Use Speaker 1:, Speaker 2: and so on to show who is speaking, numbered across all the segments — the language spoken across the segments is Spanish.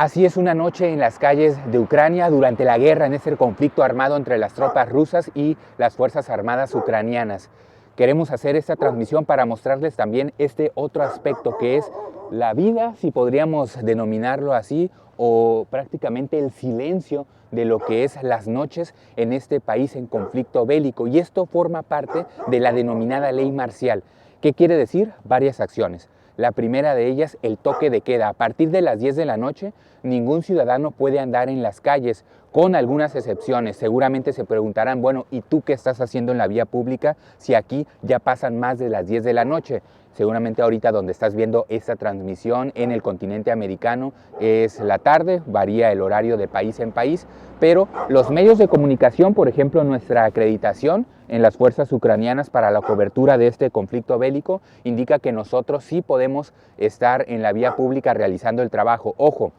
Speaker 1: Así es una noche en las calles de Ucrania durante la guerra, en ese conflicto armado entre las tropas rusas y las Fuerzas Armadas ucranianas. Queremos hacer esta transmisión para mostrarles también este otro aspecto que es la vida, si podríamos denominarlo así, o prácticamente el silencio de lo que es las noches en este país en conflicto bélico. Y esto forma parte de la denominada ley marcial. ¿Qué quiere decir? Varias acciones. La primera de ellas, el toque de queda. A partir de las 10 de la noche, ningún ciudadano puede andar en las calles, con algunas excepciones. Seguramente se preguntarán, bueno, ¿y tú qué estás haciendo en la vía pública si aquí ya pasan más de las 10 de la noche? Seguramente ahorita donde estás viendo esta transmisión en el continente americano es la tarde, varía el horario de país en país, pero los medios de comunicación, por ejemplo, nuestra acreditación en las fuerzas ucranianas para la cobertura de este conflicto bélico, indica que nosotros sí podemos estar en la vía pública realizando el trabajo. Ojo,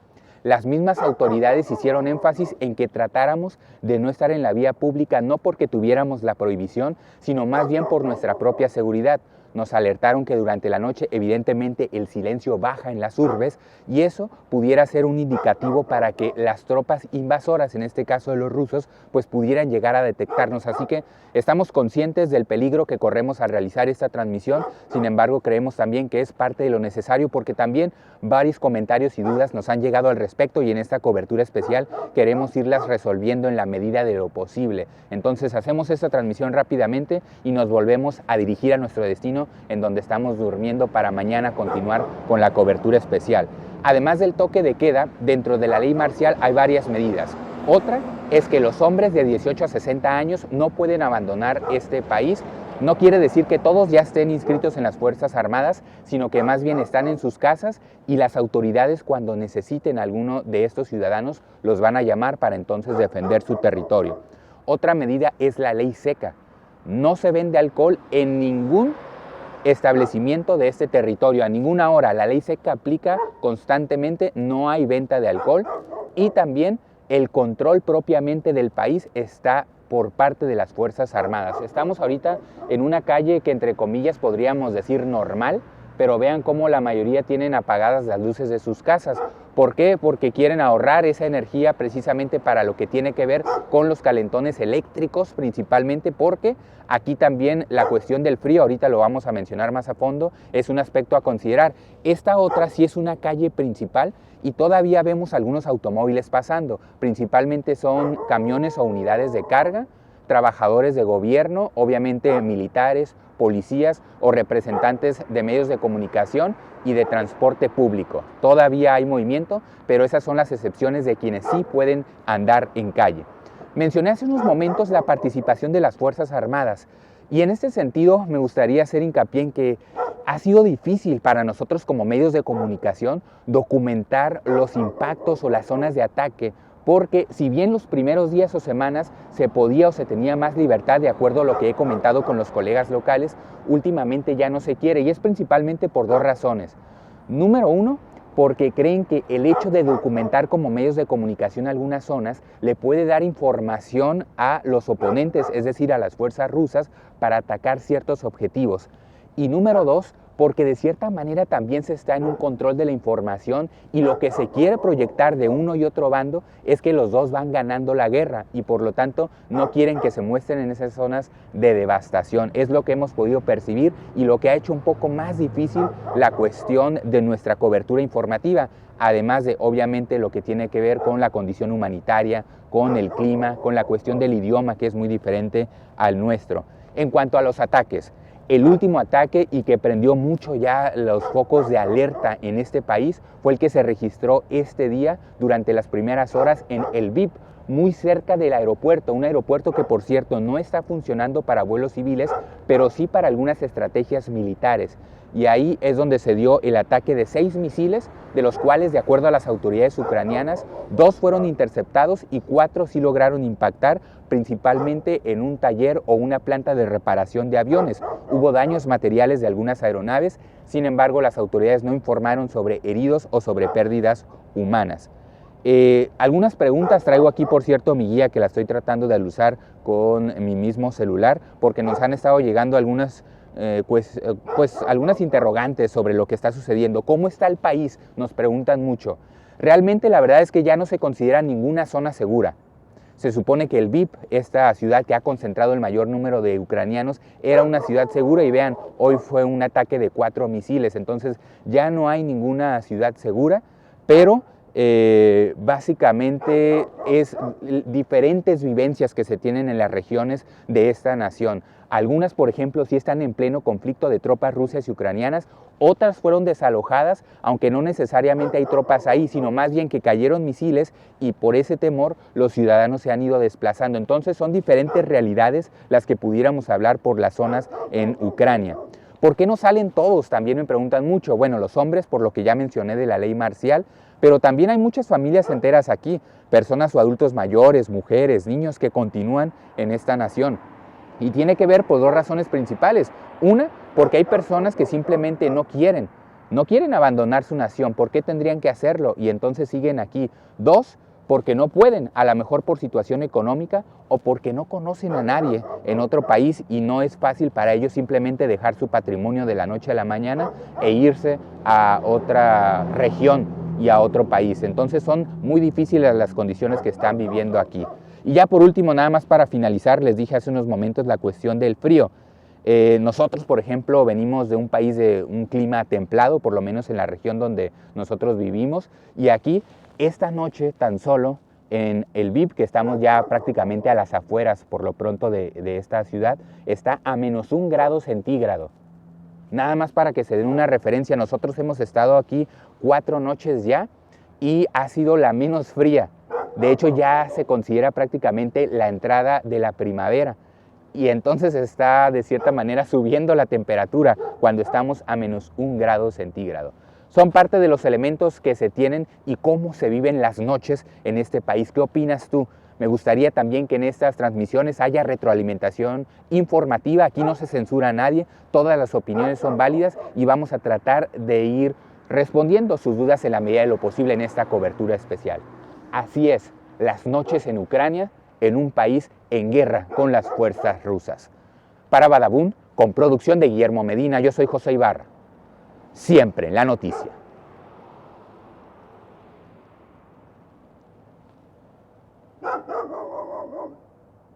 Speaker 1: las mismas autoridades hicieron énfasis en que tratáramos de no estar en la vía pública no porque tuviéramos la prohibición, sino más bien por nuestra propia seguridad. Nos alertaron que durante la noche evidentemente el silencio baja en las urbes y eso pudiera ser un indicativo para que las tropas invasoras, en este caso de los rusos, pues pudieran llegar a detectarnos. Así que estamos conscientes del peligro que corremos al realizar esta transmisión, sin embargo creemos también que es parte de lo necesario porque también varios comentarios y dudas nos han llegado al respecto y en esta cobertura especial queremos irlas resolviendo en la medida de lo posible. Entonces hacemos esta transmisión rápidamente y nos volvemos a dirigir a nuestro destino en donde estamos durmiendo para mañana continuar con la cobertura especial. Además del toque de queda, dentro de la ley marcial hay varias medidas. Otra es que los hombres de 18 a 60 años no pueden abandonar este país. No quiere decir que todos ya estén inscritos en las Fuerzas Armadas, sino que más bien están en sus casas y las autoridades cuando necesiten a alguno de estos ciudadanos los van a llamar para entonces defender su territorio. Otra medida es la ley seca. No se vende alcohol en ningún establecimiento de este territorio, a ninguna hora. La ley seca aplica constantemente, no hay venta de alcohol y también el control propiamente del país está por parte de las Fuerzas Armadas. Estamos ahorita en una calle que entre comillas podríamos decir normal, pero vean cómo la mayoría tienen apagadas las luces de sus casas. ¿Por qué? Porque quieren ahorrar esa energía precisamente para lo que tiene que ver con los calentones eléctricos, principalmente porque aquí también la cuestión del frío, ahorita lo vamos a mencionar más a fondo, es un aspecto a considerar. Esta otra sí es una calle principal y todavía vemos algunos automóviles pasando, principalmente son camiones o unidades de carga, trabajadores de gobierno, obviamente militares, policías o representantes de medios de comunicación y de transporte público. Todavía hay movimiento, pero esas son las excepciones de quienes sí pueden andar en calle. Mencioné hace unos momentos la participación de las Fuerzas Armadas y en este sentido me gustaría hacer hincapié en que ha sido difícil para nosotros como medios de comunicación documentar los impactos o las zonas de ataque, porque si bien los primeros días o semanas se podía o se tenía más libertad de acuerdo a lo que he comentado con los colegas locales, últimamente ya no se quiere y es principalmente por dos razones. Número uno, porque creen que el hecho de documentar como medios de comunicación algunas zonas le puede dar información a los oponentes, es decir, a las fuerzas rusas, para atacar ciertos objetivos. Y número dos, porque de cierta manera también se está en un control de la información y lo que se quiere proyectar de uno y otro bando es que los dos van ganando la guerra y por lo tanto no quieren que se muestren en esas zonas de devastación. Es lo que hemos podido percibir y lo que ha hecho un poco más difícil la cuestión de nuestra cobertura informativa, además de obviamente lo que tiene que ver con la condición humanitaria, con el clima, con la cuestión del idioma que es muy diferente al nuestro. En cuanto a los ataques, el último ataque y que prendió mucho ya los focos de alerta en este país fue el que se registró este día durante las primeras horas en El Vip, muy cerca del aeropuerto, un aeropuerto que por cierto no está funcionando para vuelos civiles, pero sí para algunas estrategias militares. Y ahí es donde se dio el ataque de 6 misiles, de los cuales, de acuerdo a las autoridades ucranianas, 2 fueron interceptados y 4 sí lograron impactar, principalmente en un taller o una planta de reparación de aviones. Hubo daños materiales de algunas aeronaves, sin embargo, las autoridades no informaron sobre heridos o sobre pérdidas humanas. Algunas preguntas traigo aquí, por cierto, mi guía que la estoy tratando de usar con mi mismo celular, porque nos han estado llegando algunas algunas interrogantes sobre lo que está sucediendo. ¿Cómo está el país? Nos preguntan mucho. Realmente la verdad es que ya no se considera ninguna zona segura. Se supone que Lviv, esta ciudad que ha concentrado el mayor número de ucranianos, era una ciudad segura y vean, hoy fue un ataque de 4 misiles, entonces ya no hay ninguna ciudad segura, pero básicamente es diferentes vivencias que se tienen en las regiones de esta nación. Algunas, por ejemplo, sí están en pleno conflicto de tropas rusas y ucranianas, otras fueron desalojadas, aunque no necesariamente hay tropas ahí, sino más bien que cayeron misiles y por ese temor los ciudadanos se han ido desplazando. Entonces son diferentes realidades las que pudiéramos hablar por las zonas en Ucrania. ¿Por qué no salen todos? También me preguntan mucho. Bueno, los hombres, por lo que ya mencioné de la ley marcial, pero también hay muchas familias enteras aquí, personas o adultos mayores, mujeres, niños que continúan en esta nación. Y tiene que ver por dos razones principales. Una, porque hay personas que simplemente no quieren abandonar su nación. ¿Por qué tendrían que hacerlo? Y entonces siguen aquí. Dos, porque no pueden, a lo mejor por situación económica o porque no conocen a nadie en otro país y no es fácil para ellos simplemente dejar su patrimonio de la noche a la mañana e irse a otra región y a otro país. Entonces son muy difíciles las condiciones que están viviendo aquí. Y ya por último, nada más para finalizar, les dije hace unos momentos la cuestión del frío. Nosotros, por ejemplo, venimos de un país de un clima templado, por lo menos en la región donde nosotros vivimos, y aquí, esta noche tan solo, en Lviv, que estamos ya prácticamente a las afueras, por lo pronto, de esta ciudad, está a -1 grado centígrado. Nada más para que se den una referencia, nosotros hemos estado aquí 4 noches ya y ha sido la menos fría. De hecho, ya se considera prácticamente la entrada de la primavera y entonces está de cierta manera subiendo la temperatura cuando estamos a -1 grado centígrado. Son parte de los elementos que se tienen y cómo se viven las noches en este país. ¿Qué opinas tú? Me gustaría también que en estas transmisiones haya retroalimentación informativa. Aquí no se censura a nadie, todas las opiniones son válidas y vamos a tratar de ir respondiendo sus dudas en la medida de lo posible en esta cobertura especial. Así es, las noches en Ucrania, en un país en guerra con las fuerzas rusas. Para Badabun, con producción de Guillermo Medina, yo soy José Ibarra. Siempre en la noticia.